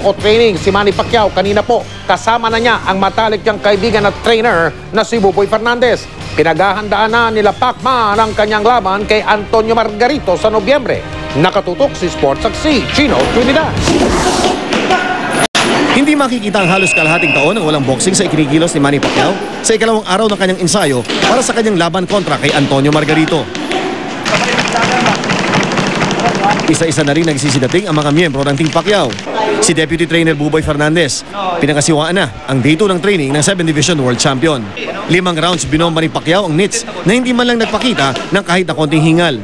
o training si Manny Pacquiao. Kanina po, kasama na niya ang matalik niyang kaibigan at trainer na si Buboy Fernandez. Pinaghahandaan na nila Pacman ang kanyang laban kay Antonio Margarito sa Nobyembre. Nakatutok si Sports Saksi, Chino Trinidad. Hindi makikita ang halos kalahating taon ng walang boxing sa ikinikilos ni Manny Pacquiao sa ikalawang araw ng kanyang ensayo para sa kanyang laban kontra kay Antonio Margarito. Isa-isa na rin nagsisidating ang mga miyembro ng Team Pacquiao. Si Deputy Trainer Buboy Fernandez, pinakasiwaan na ang day 2 ng training ng 7 Division World Champion. 5 rounds binomba ni Pacquiao ang nits na hindi man lang nagpakita ng kahit na konting hingal.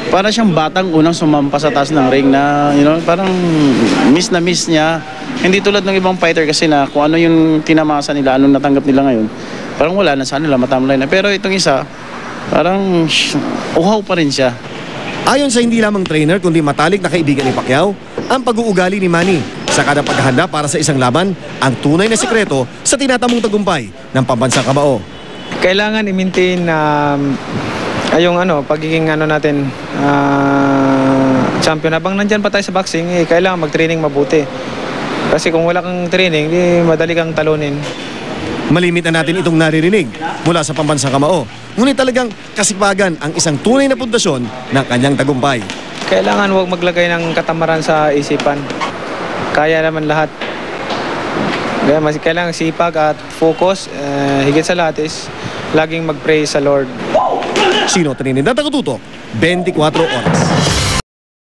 Para siyang batang unang sumampa sa taas ng ring na, parang miss na miss niya. Hindi tulad ng ibang fighter kasi na kung ano yung tinamasa nila, anong natanggap nila ngayon, parang wala na sa nila, matamlay na. Pero itong isa, parang uhaw pa rin siya. Ayon sa hindi lamang trainer kundi matalik na kaibigan ni Pacquiao, ang pag-uugali ni Manny sa kada paghahanda para sa isang laban ang tunay na sikreto sa tinatamong tagumpay ng pambansang kamao. Kailangan i-maintain yung pagiging natin champion. Habang nandyan pa tayo sa boxing, kailangan mag-training mabuti. Kasi kung wala kang training, madali kang talunin. Malimit na natin itong naririnig mula sa pambansang kamao. Ngunit talagang kasipagan ang isang tunay na pundasyon ng kanyang tagumpay. Kailangan huwag maglagay ng katamaran sa isipan. Kaya naman lahat. Kaya kailangan sipag at focus. Higit sa lahat is laging mag-pray sa Lord. Chino Trinidad, Nakatutok, 24 oras.